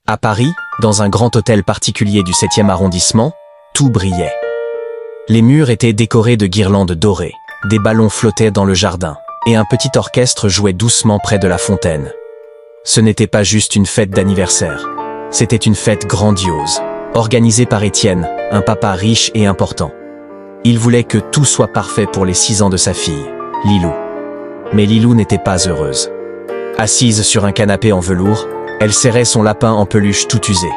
À Paris, dans un grand hôtel particulier du 7e arrondissement, tout brillait. Les murs étaient décorés de guirlandes dorées, des ballons flottaient dans le jardin, et un petit orchestre jouait doucement près de la fontaine. Ce n'était pas juste une fête d'anniversaire, c'était une fête grandiose, organisée par Étienne, un papa riche et important. Il voulait que tout soit parfait pour les 6 ans de sa fille, Lilou. Mais Lilou n'était pas heureuse. Assise sur un canapé en velours, elle serrait son lapin en peluche tout usé.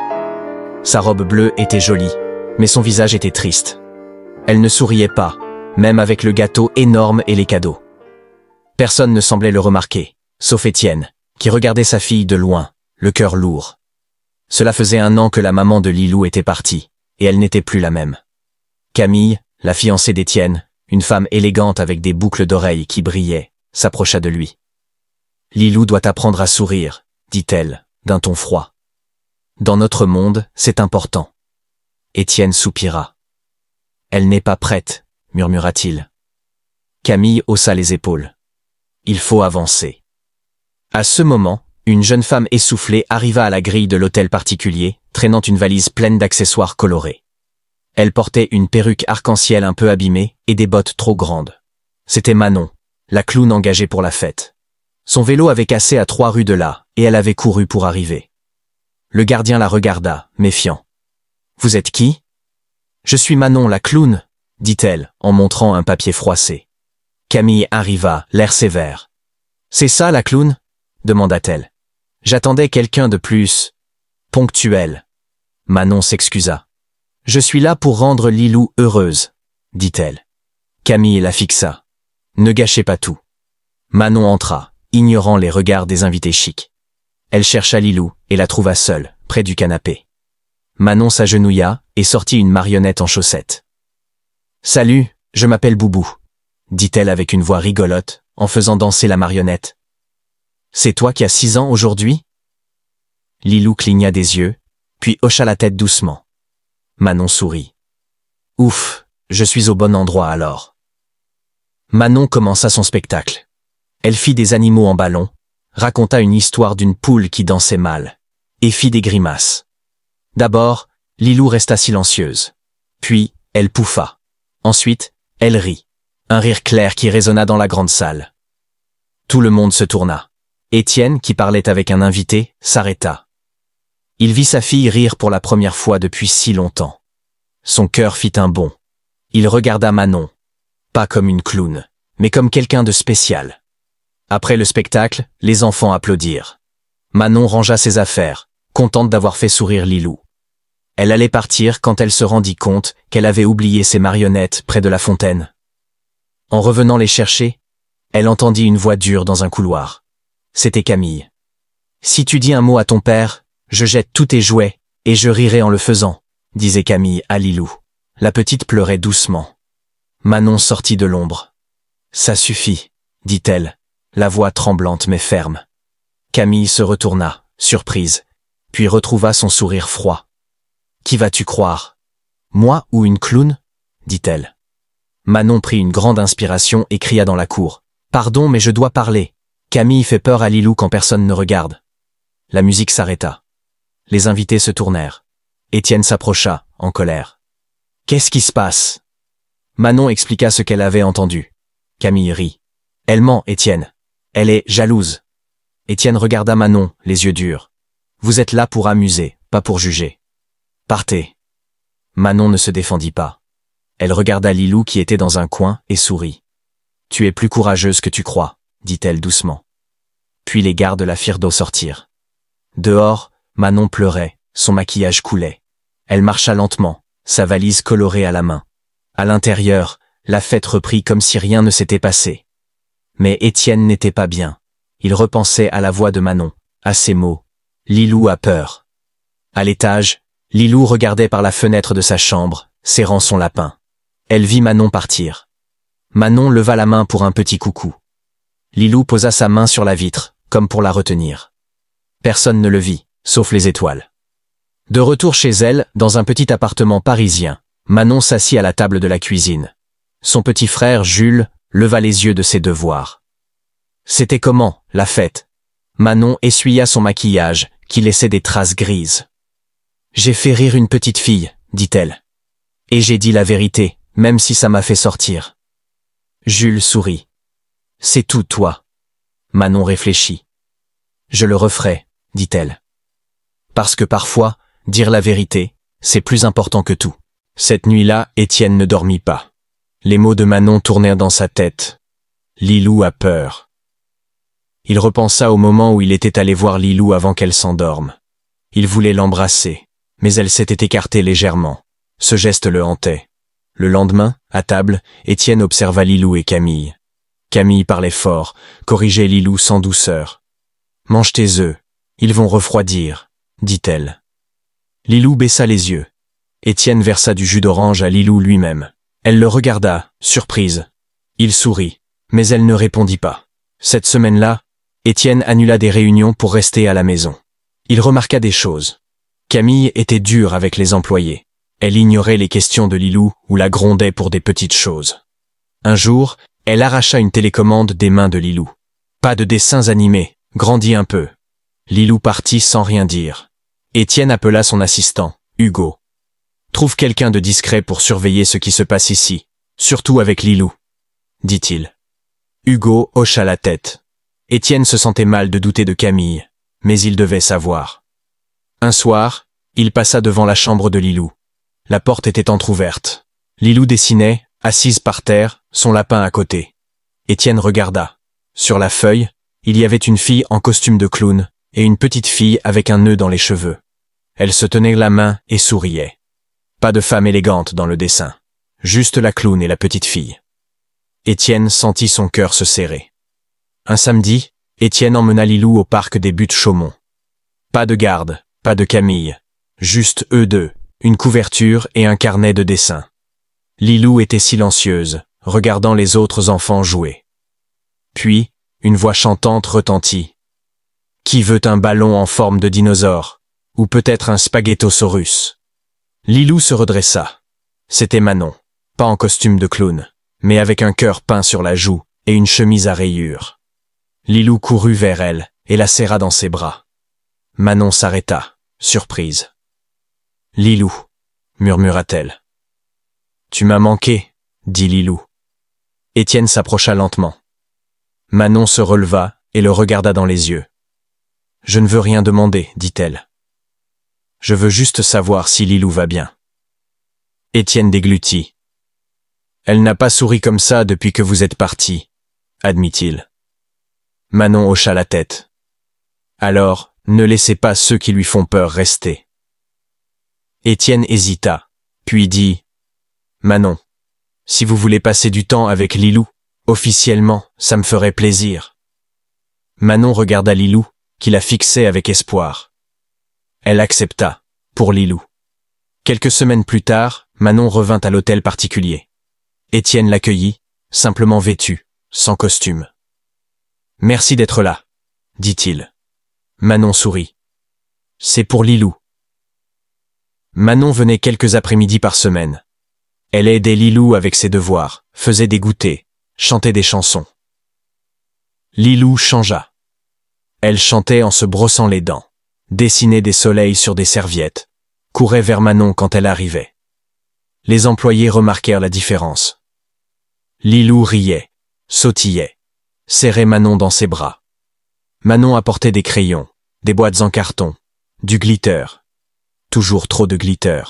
Sa robe bleue était jolie, mais son visage était triste. Elle ne souriait pas, même avec le gâteau énorme et les cadeaux. Personne ne semblait le remarquer, sauf Étienne, qui regardait sa fille de loin, le cœur lourd. Cela faisait 1 an que la maman de Lilou était partie, et elle n'était plus la même. Camille, la fiancée d'Étienne, une femme élégante avec des boucles d'oreilles qui brillaient, s'approcha de lui. « Lilou doit apprendre à sourire », dit-elle, d'un ton froid. « Dans notre monde, c'est important. » Étienne soupira. « Elle n'est pas prête, » murmura-t-il. Camille haussa les épaules. « Il faut avancer. » À ce moment, une jeune femme essoufflée arriva à la grille de l'hôtel particulier, traînant une valise pleine d'accessoires colorés. Elle portait une perruque arc-en-ciel un peu abîmée et des bottes trop grandes. C'était Manon, la clown engagée pour la fête. Son vélo avait cassé à 3 rues de là, et elle avait couru pour arriver. Le gardien la regarda, méfiant. « Vous êtes qui ?»« Je suis Manon, la clown, » dit-elle, en montrant un papier froissé. Camille arriva, l'air sévère. « C'est ça, la clown ?» demanda-t-elle. « J'attendais quelqu'un de plus ponctuel. » Manon s'excusa. « Je suis là pour rendre Lilou heureuse, » dit-elle. Camille la fixa. « Ne gâchez pas tout. » Manon entra, ignorant les regards des invités chics. Elle chercha Lilou et la trouva seule, près du canapé. Manon s'agenouilla et sortit une marionnette en chaussettes. « Salut, je m'appelle Boubou, » dit-elle avec une voix rigolote, en faisant danser la marionnette. « C'est toi qui as 6 ans aujourd'hui ?» Lilou cligna des yeux, puis hocha la tête doucement. Manon sourit. « Ouf, je suis au bon endroit alors. » Manon commença son spectacle. Elle fit des animaux en ballon, raconta une histoire d'une poule qui dansait mal, et fit des grimaces. D'abord, Lilou resta silencieuse. Puis, elle pouffa. Ensuite, elle rit. Un rire clair qui résonna dans la grande salle. Tout le monde se tourna. Étienne, qui parlait avec un invité, s'arrêta. Il vit sa fille rire pour la première fois depuis si longtemps. Son cœur fit un bond. Il regarda Manon. Pas comme une clown, mais comme quelqu'un de spécial. Après le spectacle, les enfants applaudirent. Manon rangea ses affaires, contente d'avoir fait sourire Lilou. Elle allait partir quand elle se rendit compte qu'elle avait oublié ses marionnettes près de la fontaine. En revenant les chercher, elle entendit une voix dure dans un couloir. C'était Camille. « Si tu dis un mot à ton père, je jette tous tes jouets, et je rirai en le faisant, » disait Camille à Lilou. La petite pleurait doucement. Manon sortit de l'ombre. « Ça suffit, » dit-elle, la voix tremblante mais ferme. Camille se retourna, surprise, puis retrouva son sourire froid. « Qui vas-tu croire? Moi ou une clown ?» dit-elle. Manon prit une grande inspiration et cria dans la cour. « Pardon, mais je dois parler. Camille fait peur à Lilou quand personne ne regarde. » La musique s'arrêta. Les invités se tournèrent. Étienne s'approcha, en colère. « Qu'est-ce qui se passe ?» Manon expliqua ce qu'elle avait entendu. Camille rit. « Elle ment, Étienne. Elle est jalouse. » Étienne regarda Manon, les yeux durs. « Vous êtes là pour amuser, pas pour juger. Partez. » Manon ne se défendit pas. Elle regarda Lilou qui était dans un coin et sourit. « Tu es plus courageuse que tu crois, » dit-elle doucement. Puis les gardes la firent sortir. Dehors, Manon pleurait, son maquillage coulait. Elle marcha lentement, sa valise colorée à la main. À l'intérieur, la fête reprit comme si rien ne s'était passé. Mais Étienne n'était pas bien. Il repensait à la voix de Manon, à ses mots. Lilou a peur. À l'étage, Lilou regardait par la fenêtre de sa chambre, serrant son lapin. Elle vit Manon partir. Manon leva la main pour un petit coucou. Lilou posa sa main sur la vitre, comme pour la retenir. Personne ne le vit, sauf les étoiles. De retour chez elle, dans un petit appartement parisien, Manon s'assit à la table de la cuisine. Son petit frère, Jules, leva les yeux de ses devoirs. C'était comment, la fête? Manon essuya son maquillage, qui laissaient des traces grises. « J'ai fait rire une petite fille, dit-elle. Et j'ai dit la vérité, même si ça m'a fait sortir. » Jules sourit. « C'est tout, toi. » Manon réfléchit. « Je le referai, dit-elle. Parce que parfois, dire la vérité, c'est plus important que tout. » Cette nuit-là, Étienne ne dormit pas. Les mots de Manon tournèrent dans sa tête. Lilou a peur. Il repensa au moment où il était allé voir Lilou avant qu'elle s'endorme. Il voulait l'embrasser, mais elle s'était écartée légèrement. Ce geste le hantait. Le lendemain, à table, Étienne observa Lilou et Camille. Camille parlait fort, corrigeait Lilou sans douceur. « Mange tes œufs, ils vont refroidir, » dit-elle. Lilou baissa les yeux. Étienne versa du jus d'orange à Lilou lui-même. Elle le regarda, surprise. Il sourit, mais elle ne répondit pas. Cette semaine-là, Étienne annula des réunions pour rester à la maison. Il remarqua des choses. Camille était dure avec les employés. Elle ignorait les questions de Lilou ou la grondait pour des petites choses. Un jour, elle arracha une télécommande des mains de Lilou. Pas de dessins animés, grandis un peu. Lilou partit sans rien dire. Étienne appela son assistant, Hugo. Trouve quelqu'un de discret pour surveiller ce qui se passe ici, surtout avec Lilou, dit-il. Hugo hocha la tête. Étienne se sentait mal de douter de Camille, mais il devait savoir. Un soir, il passa devant la chambre de Lilou. La porte était entr'ouverte. Lilou dessinait, assise par terre, son lapin à côté. Étienne regarda. Sur la feuille, il y avait une fille en costume de clown et une petite fille avec un nœud dans les cheveux. Elle se tenait la main et souriait. Pas de femme élégante dans le dessin. Juste la clown et la petite fille. Étienne sentit son cœur se serrer. Un samedi, Étienne emmena Lilou au parc des Buttes-Chaumont. Pas de garde, pas de Camille. Juste eux deux, une couverture et un carnet de dessin. Lilou était silencieuse, regardant les autres enfants jouer. Puis, une voix chantante retentit. « Qui veut un ballon en forme de dinosaure? Ou peut-être un spaghettosaurus ?» Lilou se redressa. C'était Manon, pas en costume de clown, mais avec un cœur peint sur la joue et une chemise à rayures. Lilou courut vers elle et la serra dans ses bras. Manon s'arrêta, surprise. « Lilou, » murmura-t-elle. « Tu m'as manqué, » dit Lilou. Étienne s'approcha lentement. Manon se releva et le regarda dans les yeux. « Je ne veux rien demander, » dit-elle. « Je veux juste savoir si Lilou va bien. » Étienne déglutit. « Elle n'a pas souri comme ça depuis que vous êtes partis, » admit-il. Manon hocha la tête. « Alors, ne laissez pas ceux qui lui font peur rester. » Étienne hésita, puis dit « Manon, si vous voulez passer du temps avec Lilou, officiellement, ça me ferait plaisir. » Manon regarda Lilou, qui la fixait avec espoir. Elle accepta, pour Lilou. Quelques semaines plus tard, Manon revint à l'hôtel particulier. Étienne l'accueillit, simplement vêtu, sans costume. « Merci d'être là, » dit-il. Manon sourit. « C'est pour Lilou. » Manon venait quelques après-midi par semaine. Elle aidait Lilou avec ses devoirs, faisait des goûters, chantait des chansons. Lilou changea. Elle chantait en se brossant les dents, dessinait des soleils sur des serviettes, courait vers Manon quand elle arrivait. Les employés remarquèrent la différence. Lilou riait, sautillait, serrait Manon dans ses bras. Manon apportait des crayons, des boîtes en carton, du glitter. Toujours trop de glitter.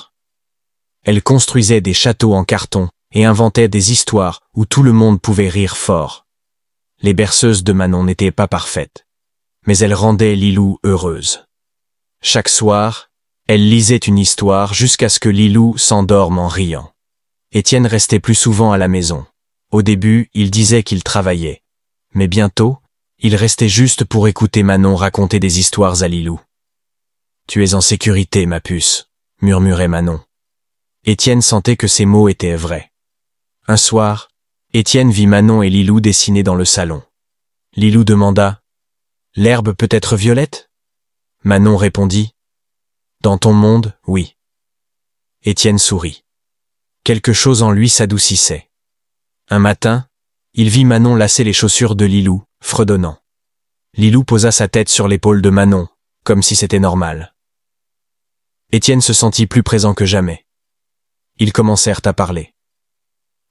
Elle construisait des châteaux en carton et inventait des histoires où tout le monde pouvait rire fort. Les berceuses de Manon n'étaient pas parfaites, mais elles rendaient Lilou heureuse. Chaque soir, elle lisait une histoire jusqu'à ce que Lilou s'endorme en riant. Étienne restait plus souvent à la maison. Au début, il disait qu'il travaillait, mais bientôt, il restait juste pour écouter Manon raconter des histoires à Lilou. « Tu es en sécurité, ma puce », murmurait Manon. Étienne sentait que ces mots étaient vrais. Un soir, Étienne vit Manon et Lilou dessiner dans le salon. Lilou demanda « L'herbe peut être violette ?» Manon répondit « Dans ton monde, oui. » Étienne sourit. Quelque chose en lui s'adoucissait. Un matin, il vit Manon lasser les chaussures de Lilou, fredonnant. Lilou posa sa tête sur l'épaule de Manon, comme si c'était normal. Étienne se sentit plus présent que jamais. Ils commencèrent à parler.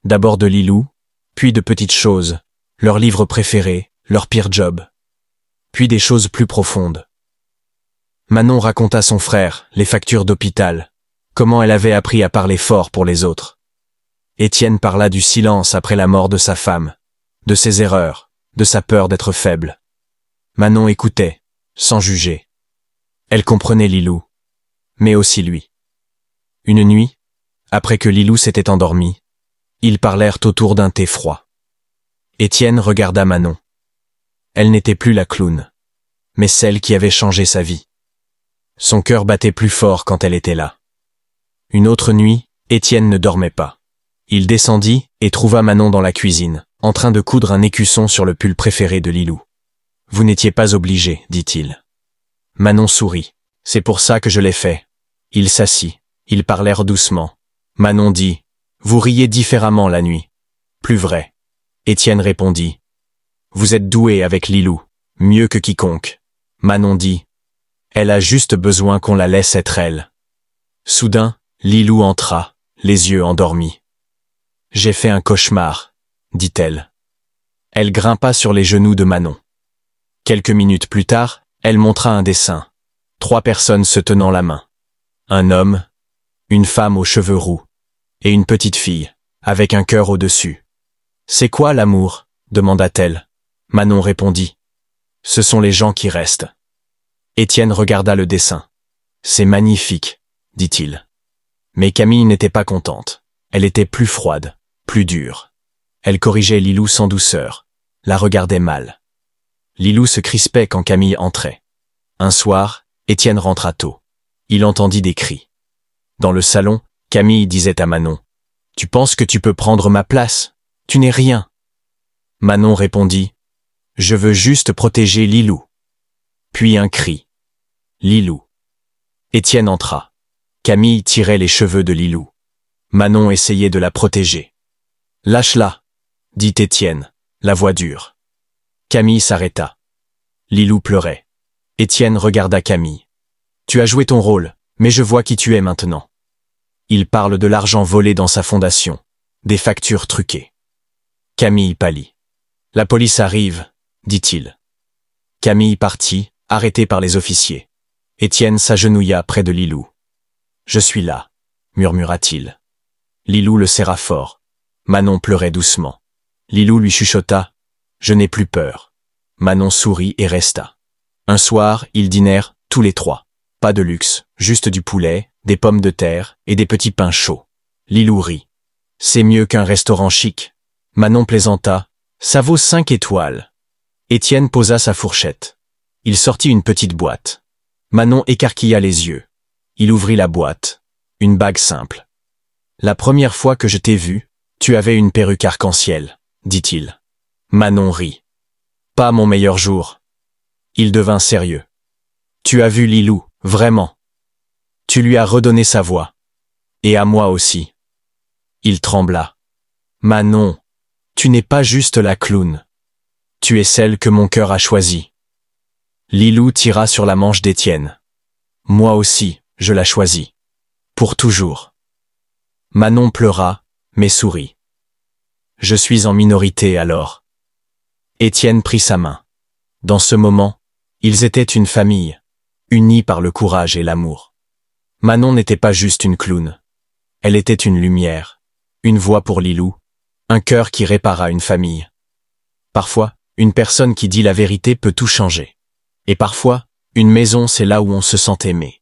D'abord de Lilou, puis de petites choses, leurs livres préférés, leur pire job. Puis des choses plus profondes. Manon raconta son frère, les factures d'hôpital, comment elle avait appris à parler fort pour les autres. Étienne parla du silence après la mort de sa femme, de ses erreurs, de sa peur d'être faible. Manon écoutait, sans juger. Elle comprenait Lilou, mais aussi lui. Une nuit, après que Lilou s'était endormi, ils parlèrent autour d'un thé froid. Étienne regarda Manon. Elle n'était plus la clown, mais celle qui avait changé sa vie. Son cœur battait plus fort quand elle était là. Une autre nuit, Étienne ne dormait pas. Il descendit et trouva Manon dans la cuisine, en train de coudre un écusson sur le pull préféré de Lilou. « Vous n'étiez pas obligé, dit-il. » Manon sourit. « C'est pour ça que je l'ai fait. » Il s'assit. Ils parlèrent doucement. Manon dit « Vous riez différemment la nuit. » Plus vrai. Étienne répondit « Vous êtes doué avec Lilou, mieux que quiconque. » Manon dit « Elle a juste besoin qu'on la laisse être elle. » Soudain, Lilou entra, les yeux endormis. « J'ai fait un cauchemar, » dit-elle. Elle grimpa sur les genoux de Manon. Quelques minutes plus tard, elle montra un dessin. 3 personnes se tenant la main. Un homme, une femme aux cheveux roux, et une petite fille, avec un cœur au-dessus. « C'est quoi l'amour ?» demanda-t-elle. Manon répondit. « Ce sont les gens qui restent. » Étienne regarda le dessin. « C'est magnifique, » dit-il. Mais Camille n'était pas contente. Elle était plus froide, plus dure. Elle corrigeait Lilou sans douceur, la regardait mal. Lilou se crispait quand Camille entrait. Un soir, Étienne rentra tôt. Il entendit des cris. Dans le salon, Camille disait à Manon « Tu penses que tu peux prendre ma place? Tu n'es rien. » Manon répondit « Je veux juste protéger Lilou. » Puis un cri. « Lilou. » Étienne entra. Camille tirait les cheveux de Lilou. Manon essayait de la protéger. « Lâche-la, » dit Étienne, la voix dure. Camille s'arrêta. Lilou pleurait. Étienne regarda Camille. « Tu as joué ton rôle, mais je vois qui tu es maintenant. » Il parle de l'argent volé dans sa fondation, des factures truquées. Camille pâlit. « La police arrive, » dit-il. Camille partit, arrêtée par les officiers. Étienne s'agenouilla près de Lilou. « Je suis là, » murmura-t-il. Lilou le serra fort. Manon pleurait doucement. Lilou lui chuchota « Je n'ai plus peur. » Manon sourit et resta. Un soir, ils dînèrent, tous les 3. Pas de luxe, juste du poulet, des pommes de terre et des petits pains chauds. Lilou rit. « C'est mieux qu'un restaurant chic. » Manon plaisanta. « Ça vaut 5 étoiles. » Étienne posa sa fourchette. Il sortit une petite boîte. Manon écarquilla les yeux. Il ouvrit la boîte. Une bague simple. « La première fois que je t'ai vu, tu avais une perruque arc-en-ciel, » dit-il. Manon rit. « Pas mon meilleur jour. » Il devint sérieux. « Tu as vu Lilou, vraiment. Tu lui as redonné sa voix. Et à moi aussi. » Il trembla. « Manon, tu n'es pas juste la clown. Tu es celle que mon cœur a choisie. » Lilou tira sur la manche d'Étienne. « Moi aussi, je la choisis. Pour toujours. » Manon pleura, mais sourit. « Je suis en minorité alors. » Étienne prit sa main. Dans ce moment, ils étaient une famille, unis par le courage et l'amour. Manon n'était pas juste une clown. Elle était une lumière, une voix pour Lilou, un cœur qui répara une famille. Parfois, une personne qui dit la vérité peut tout changer. Et parfois, une maison c'est là où on se sent aimé.